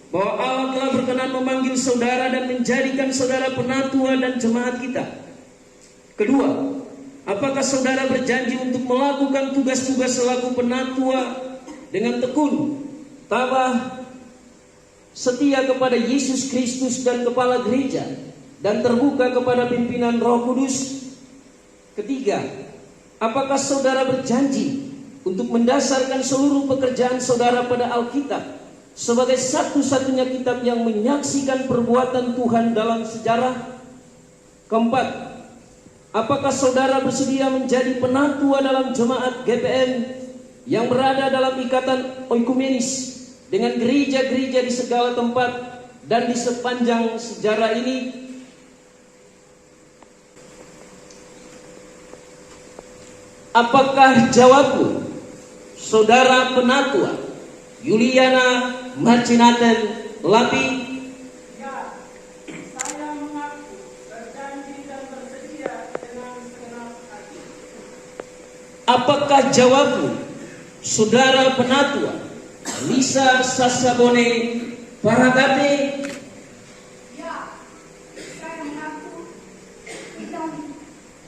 bahwa Allah telah berkenan memanggil saudara dan menjadikan saudara penatua dan jemaat kita. Kedua, apakah saudara berjanji untuk melakukan tugas-tugas selaku penatua dengan tekun, tabah, setia kepada Yesus Kristus dan kepala gereja, dan terbuka kepada pimpinan Roh Kudus? Ketiga, apakah saudara berjanji untuk mendasarkan seluruh pekerjaan saudara pada Alkitab sebagai satu-satunya kitab yang menyaksikan perbuatan Tuhan dalam sejarah? Keempat, apakah saudara bersedia menjadi penatua dalam jemaat GPM yang berada dalam ikatan oikumenis dengan gereja-gereja di segala tempat dan di sepanjang sejarah ini? Apakah jawabmu, saudara penatua Yuliana Marcinaten Lapi? Ya, saya mengaku, berjanji dan bersedia dengan segenap hati. Apakah jawabmu, saudara penatua Lisa Sasabone Paragate? Ya, saya mengaku, berjanji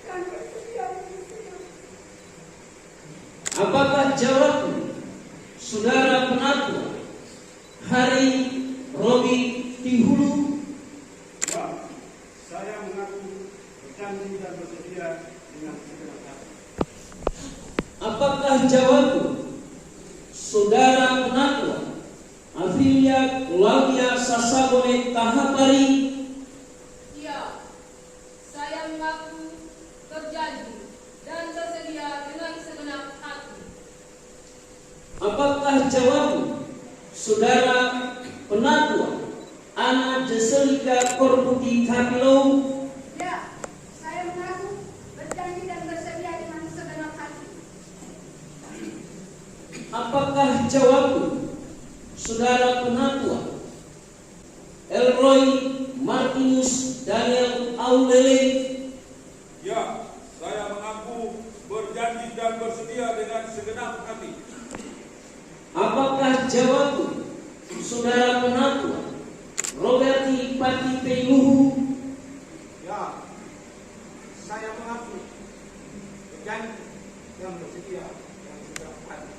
dan bersedia dengan segenap hati. Apakah jawabmu, saudara penatua Hari Robi Tihulu? Ya, saya mengaku, berjanji dan bersedia dengan segenap hati. Apakah jawabmu, saudara penatua Afilia Claudia Sasabone Tahapari? Ya, saya mengaku, berjanji dan bersedia dengan segenap hati. Apakah jawabmu, saudara penatua Ana Jeselika Korbuti Kapilo? Ya, saya mengaku, berjanji dan bersedia dengan segenap hati. Apakah jawabmu, saudara penatua Elroy Martinus Daniel Aulele? Ya, saya mengaku, berjanji dan bersedia dengan segenap hati. Apakah jawabmu, saudara penatua Roberti Pati Peluhu? Ya, saya mengaku, berjanji dan bersedia dengan segenap hati.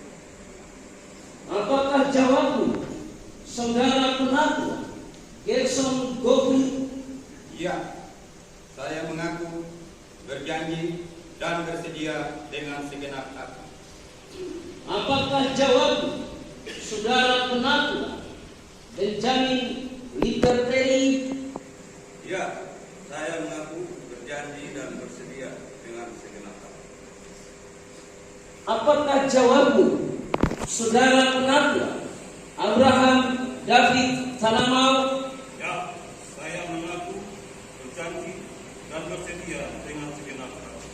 Apakah jawabmu, saudara penatua Gerson Goku? Ya, saya mengaku, berjanji dan bersedia dengan segenap hati. Apakah jawabmu, saudara penatua Benjamin Liberteri? Ya, saya mengaku, berjanji dan bersedia dengan segenap hati. Apakah jawabmu, saudara penatua Abraham David Tanamau? Ya, saya mengaku, berjanji dan bersedia dengan segenap hati.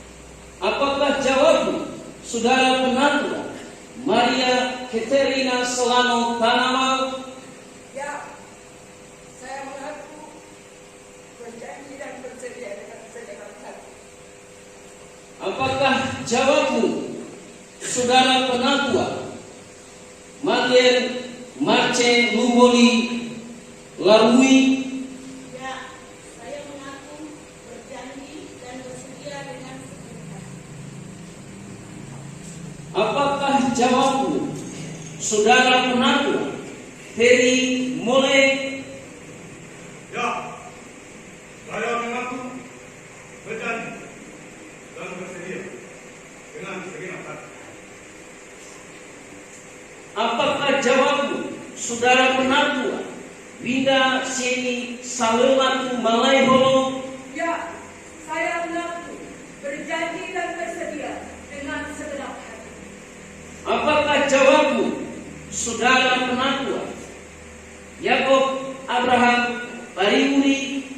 Apakah jawabmu, saudara penatua Maria Katerina Solano Tanamau? Ya, saya mengaku, berjanji dan bersedia dengan segenap hati. Apakah jawabmu, saudara penatua Marian Marce Lumboli Larui? Ya, saya mengaku, berjanji dan bersedia dengan segenap hati. Apakah jawabmu, saudara penatua Heri Mole? Ya, saya mengaku, berjanji dan bersedia dengan segenap hati. Apakah jawabmu, saudara penatua Winda Seni Salelatu Malaiholo? Ya, saya mengaku, berjanji dan bersedia dengan segenap hati. Apakah jawabmu, saudara penatua Yakob Abraham Pariuri?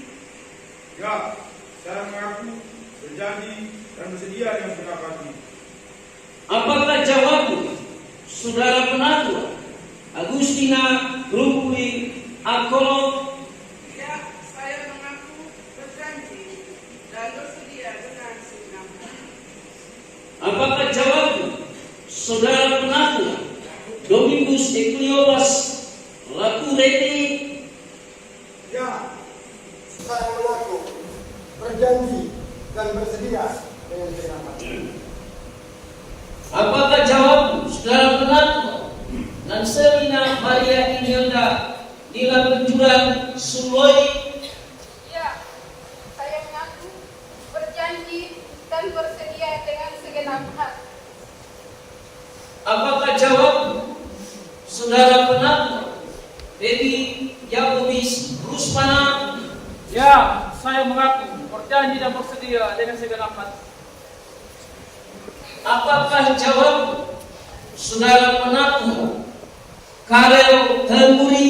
Ya, saya mengaku, berjanji dan bersedia dengan segenap hati. Apakah jawabmu, saudara penatua Agustina Rumpui Akolo? Ya, saya mengaku, berjanji dan bersedia dengan segenap hati. Apakah jawabmu, saudara penatua Domingus Ekliopas Lakurete? bersedia dengan segenap hati. Apakah jawab saudara penatua dan Selina Maria Imelda Nila Benjuran Suloi? Ya, saya mengaku, berjanji, dan bersedia dengan segenap hati. Apakah jawab saudara penatua Dewi Yakobis Rusmana? Ya, saya mengaku, berjanji dan bersedia dengan segenap hati. Apakah jawab saudara penatua Karel Temuri?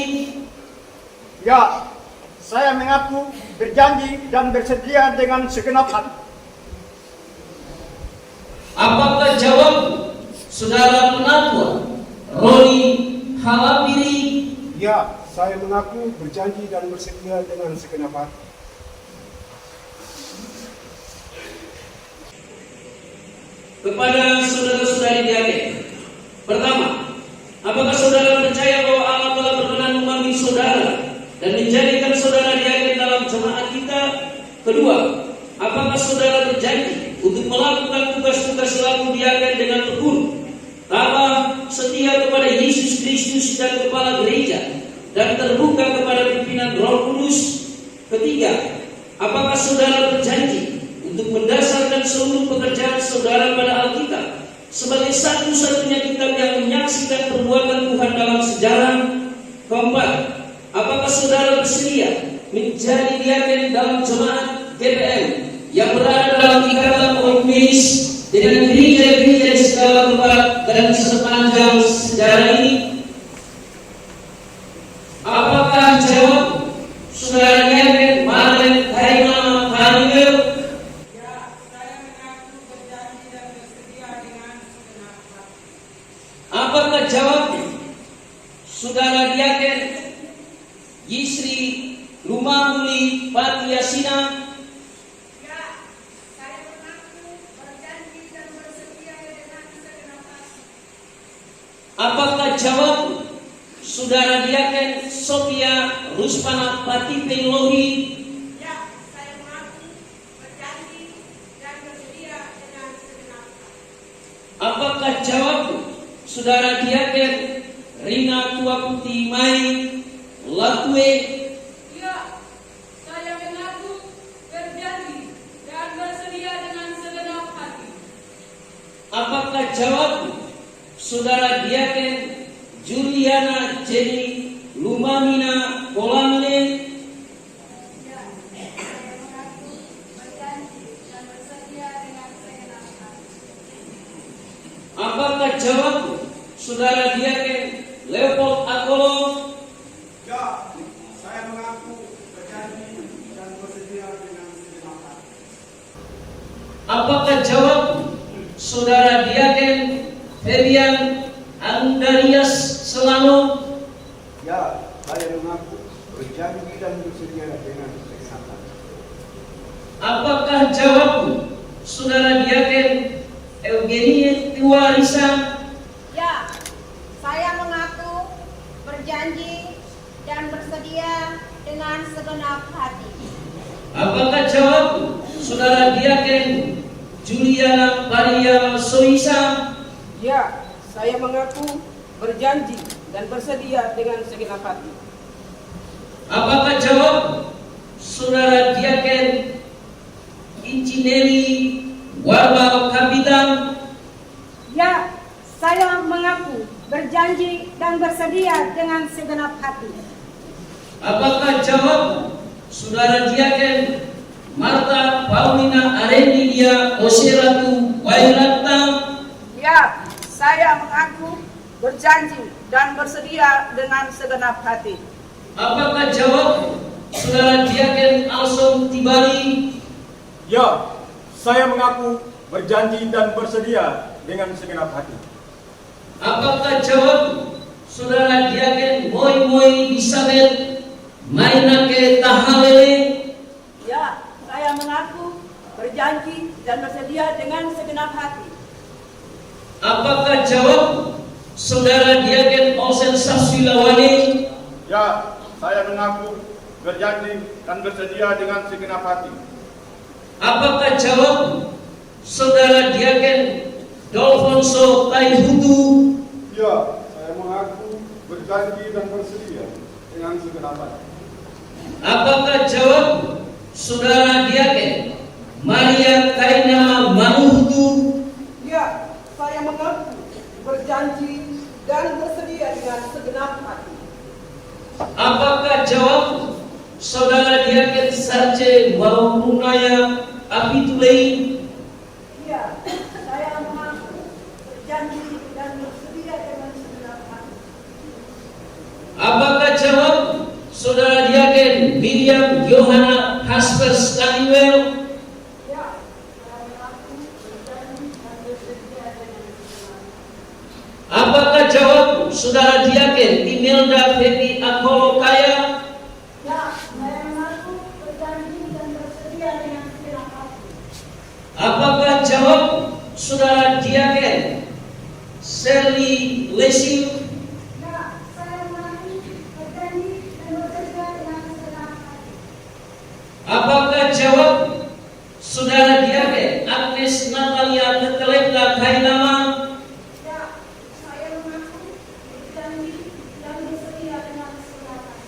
Ya, saya mengaku, berjanji dan bersedia dengan segenap hati. Apakah jawab saudara penatua Roni Halapiri? Ya, saya mengaku, berjanji dan bersedia dengan segenap hati. Kepada saudara-saudari diaken, pertama, apakah saudara percaya bahwa Allah telah berkenan memanggil saudara dan menjadikan saudara diaken dalam jemaat kita? Kedua, apakah saudara berjanji untuk melakukan tugas-tugas selaku diaken dengan tekun, tabah, setia kepada Yesus Kristus dan kepala gereja, dan terbuka kepada pimpinan Roh Kudus? Ketiga, apakah saudara berjanji untuk mendasarkan seluruh pekerjaan saudara pada Alkitab sebagai satu-satunya kitab yang menyaksikan perbuatan Tuhan dalam sejarah? Keempat, apakah saudara bersedia menjadi diaken dalam jemaat GPM yang berada dalam ikatan ekumenis dengan gereja-gereja di segala tempat dan sepanjang sejarah ini? Apakah jawab saudara diaken Maren Harimana Kanigel? Apakah jawab saudara diaken Yisri Lumamuli Patiasina? Ya, saya mengaku, berjanji, dan bersedia dengan segenap hati. Apakah jawab saudara diaken Sophia Ruspana Patipelohi? Ya, saya mengaku, berjanji, dan bersedia dengan segenap hati. Apakah jawab saudara diaken Rina Tuaputi Mai Latue? Ya, saya mengaku, berjanji, dan bersedia dengan segenap hati. Apakah jawab saudara diaken Juliana Jenny Lumamina Kolamine? Ya, saya mengaku, berjanji, dan bersedia dengan segenap hati. Apakah jawab saudara diaken Leopold Akolo? Ya, saya mengaku, berjanji dan bersedia dengan segenap hati. Apakah jawab saudara diaken Fabian Andarias Selano? Ya, saya mengaku, berjanji dan bersedia dengan segenap hati. Apakah jawab saudara diaken Eugenie Tiwarisa? Ya, saya mengaku, berjanji, dan bersedia dengan segenap hati. Apakah jawab saudara diaken Juliana Maria Soisa? Ya, saya mengaku, berjanji, dan bersedia dengan segenap hati. Apakah jawab saudara diaken Incineri Warba Kapitan? Ya, saya mengaku, berjanji, dan bersedia dengan segenap hati. Apakah jawab saudara diaken Marta Paulina Arendidia Oseratu Wairata? Ya, saya mengaku, berjanji, dan bersedia dengan segenap hati. Apakah jawab saudara diaken Alson Tibari? Ya, saya mengaku, berjanji dan bersedia dengan segenap hati. Apakah jawab saudara diaken Moi Moi Elizabeth Mainake Tahalele? Ya, saya mengaku, berjanji, dan bersedia dengan segenap hati. Apakah jawab saudara diaken Osen Saswilawani? Ya, saya mengaku, berjanji dan bersedia dengan segenap hati. Apakah jawab Saudara Diaken Dolfonso Taihutu? Ya, saya mengaku berjanji dan bersedia dengan segenap hati. Apakah jawab Saudara Diaken Maria Kainama Manuhutu? Ya, saya mengaku berjanji dan bersedia dengan segenap hati. Apakah jawab Saudara Diaken Sarce Waunaya Apitulei? Ya, saya mengaku berjanji dan bersedia dengan segenap hati. Apakah jawab Saudara Diaken Miriam Yohana Haspers Kaniwel? Ya, saya mengaku berjanji dan bersedia dengan segenap hati. Apakah jawab Saudara Diaken Imelda Febi Akolo Kaya? Ya, saya mengaku berjanji dan bersedia dengan segenap hati. Apakah jawab Saudara Diaken Sally Lesiu? Ya, saya mengaku berjanji dan bersedia dengan segenap hati. Apakah jawab Saudara Diaken Agnes Natalia Tetelepka Kainama? Ya, saya mengaku berjanji dan bersedia dengan segenap hati.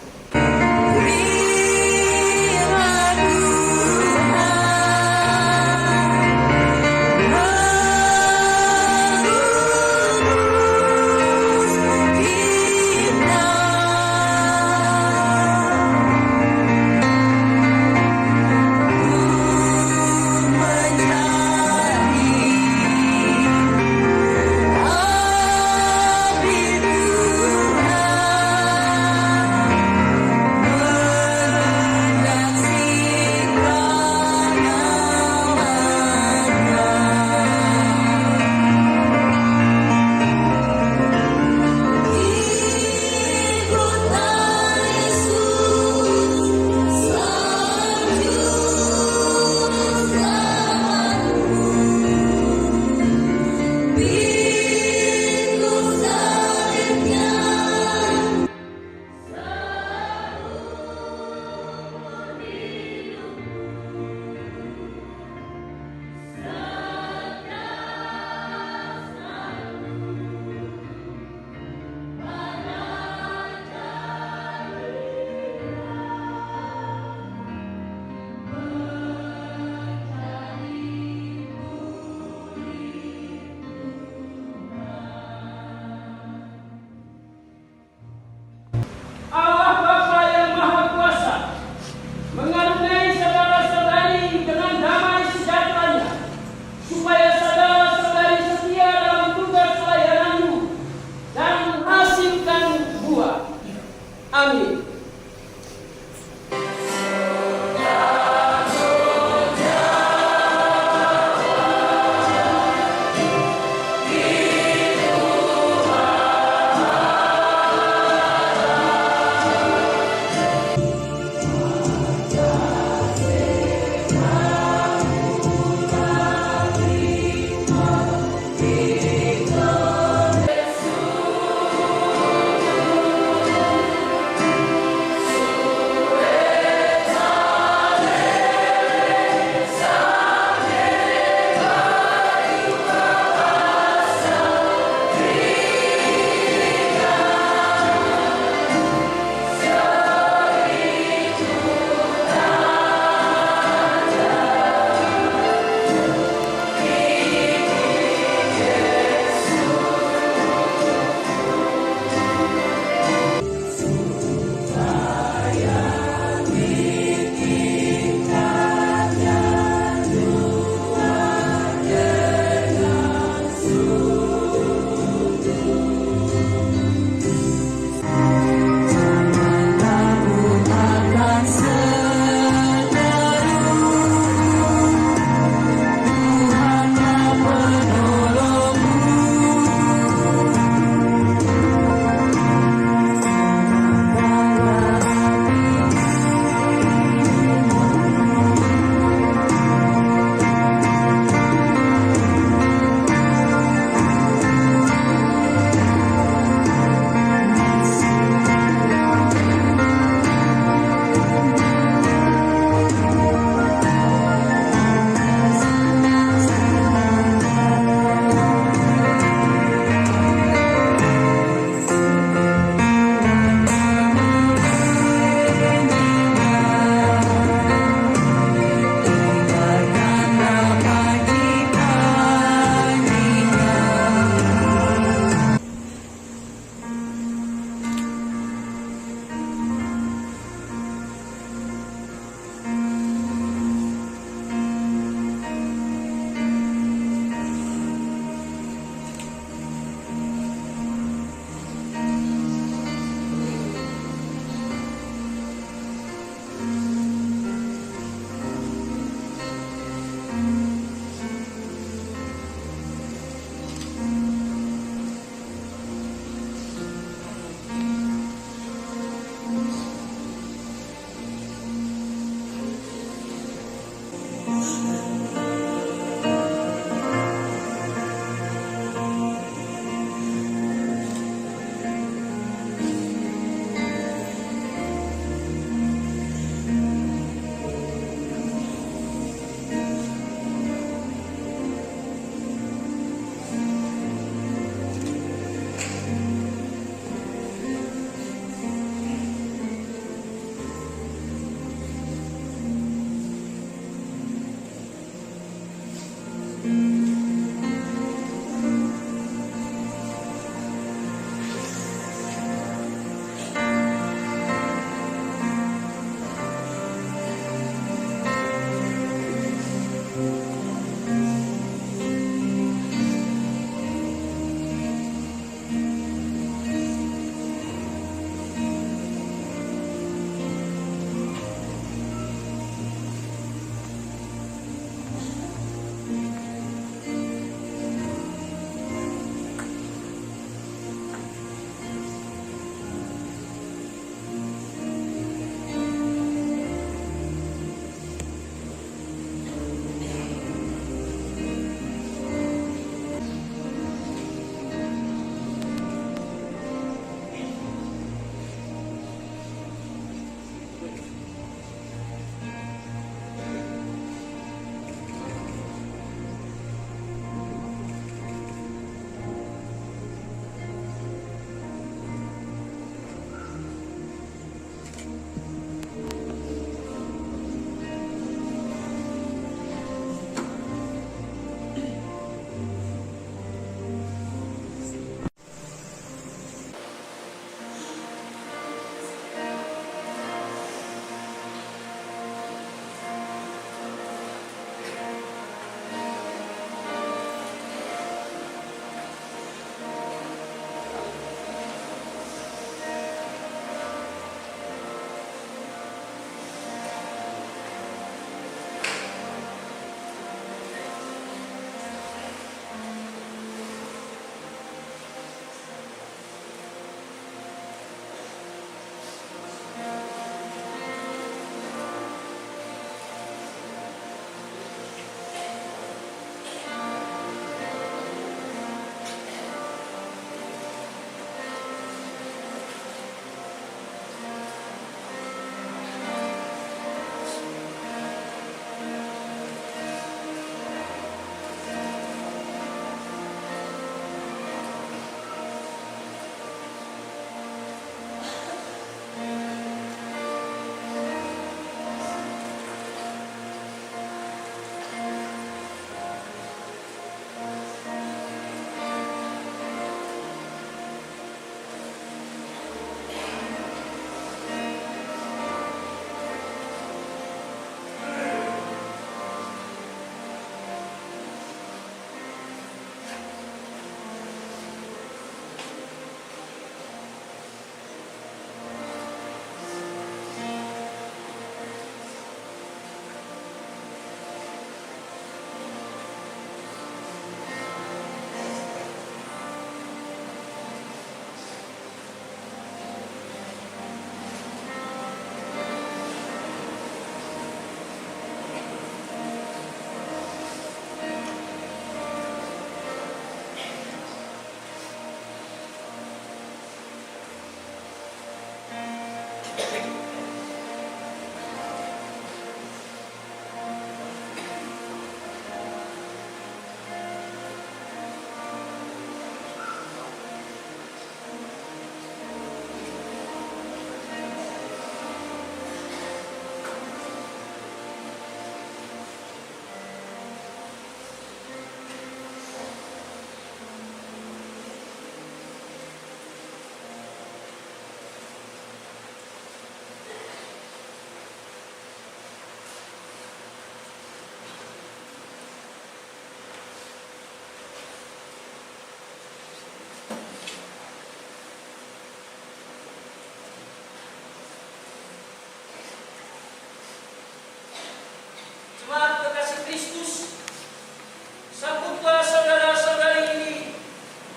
Sambutlah saudara-saudari ini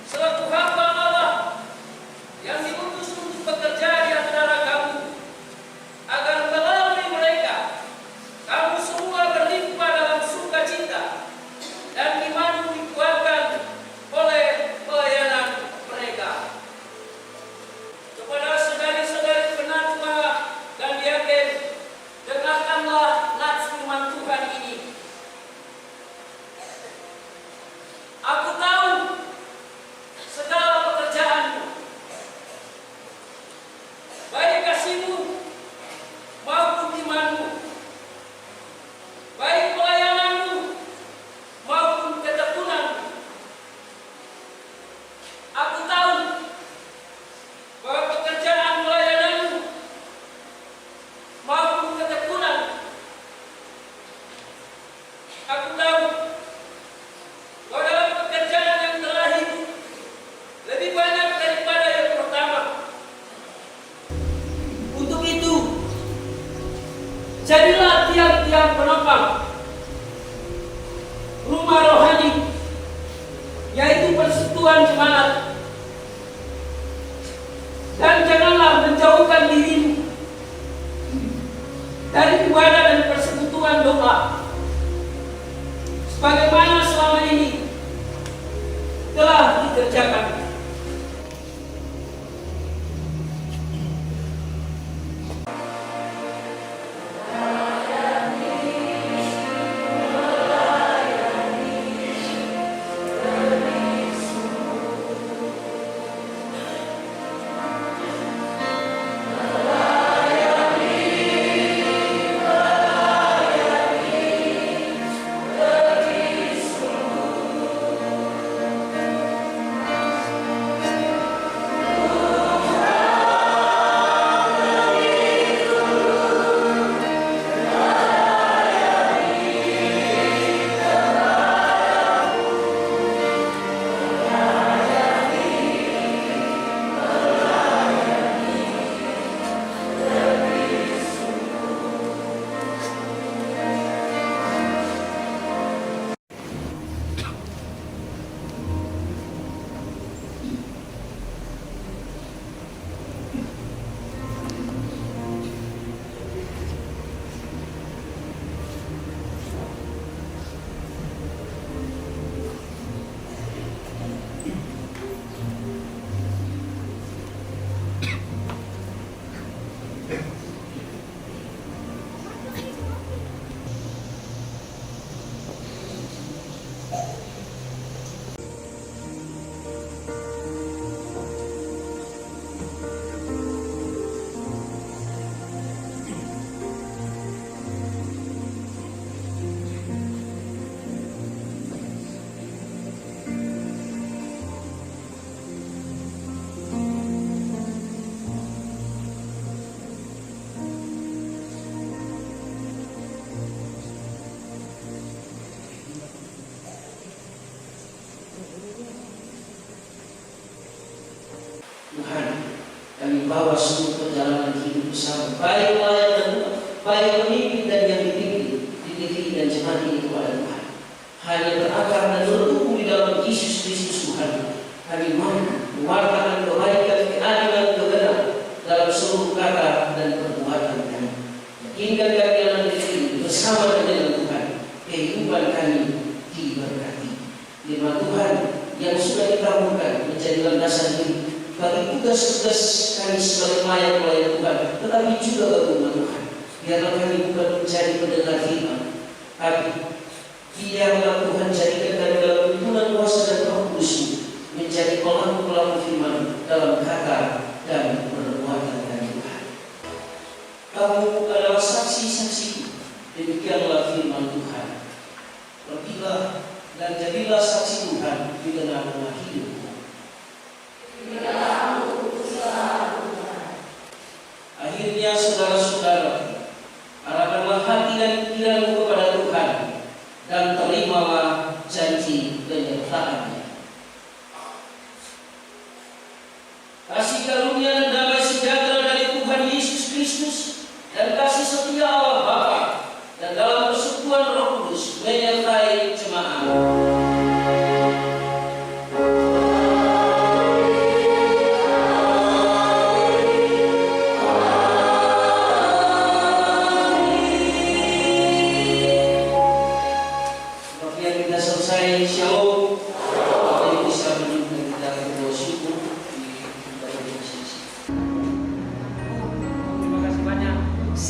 selaku hamba Allah yang diutus untuk bekerja di antara kamu, agar melalui mereka kamu semua berlimpah dalam sukacita dan iman dikuatkan oleh pelayanan mereka. Kepada saudari-saudari penatua dan diaken, dengarkanlah nats firman Tuhan ini. Aku tahu segala pekerjaanmu, baik kasihmu maupun imanmu, baik pelayananmu maupun ketekunanmu. Aku tahu bahwa pekerjaan pelayananmu maupun ketekunanmu, aku tahu bahwa dalam pekerjaan yang terakhir lebih banyak daripada yang pertama. Untuk itu, jadilah tiang-tiang penopang rumah rohani, yaitu persekutuan jemaat, dan janganlah menjauhkan dirimu dari ibadah dan persekutuan doa, sebagaimana selama ini telah dikerjakan. Tuhan, kami bawa seluruh perjalanan hidup bersama, baik pelayan, baik pemimpin dan yang dipimpin di negeri dan jemaat ini kepada Tuhan. Hanya berakar dan bertumbuh di dalam Yesus Kristus Tuhan. Kami mampu mewartakan kebaikan, keadilan, kebenaran dalam seluruh kata dan perbuatan kami. Yakinkan kami dalam negeri bersama dengan Tuhan, kehidupan kami diberkati. Firman Tuhan yang sudah ditaburkan menjadi landasan hidup bagi tugas-tugas kami sebagai pelayan-pelayan Tuhan, tetapi juga bagi umat Tuhan. Biarlah kami bukan menjadi pendengar firman, tapi biarlah Tuhan jadikan kami dalam tuntunan kuasa dan Roh Kudus-Mu menjadi pelaku-pelaku firman dalam kata dan perbuatan kami Tuhan. Kamu adalah saksi-saksi, demikianlah firman Tuhan. Pergilah dan jadilah saksi Tuhan di tengah-tengah hidupmu. Akhirnya saudara-saudara, arahkanlah hati dan pikiranmu kepada Tuhan dan terimalah janji penyertaan-Nya. Kasih karunia dan damai sejahtera dari Tuhan Yesus Kristus dan kasih setia Allah Bapa dan dalam persekutuan Roh Kudus menyertai jemaat.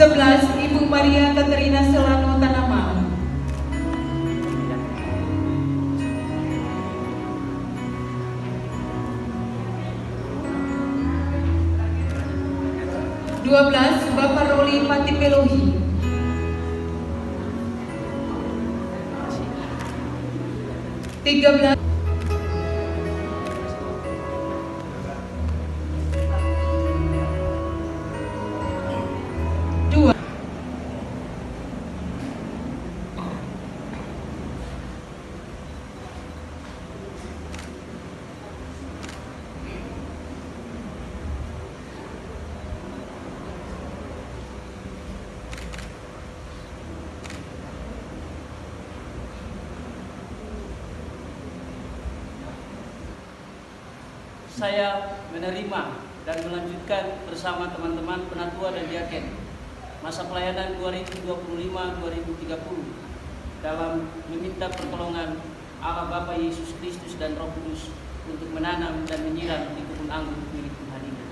11. Ibu Maria Katerina Solano Tanaman. 12. Bapak Roli Patipelohi. 13. Saya menerima dan melanjutkan bersama teman-teman penatua dan diaken masa pelayanan 2025-2030 dalam meminta pertolongan Allah Bapa Yesus Kristus dan Roh Kudus untuk menanam dan menyiram di kebun anggur milik Tuhan ini.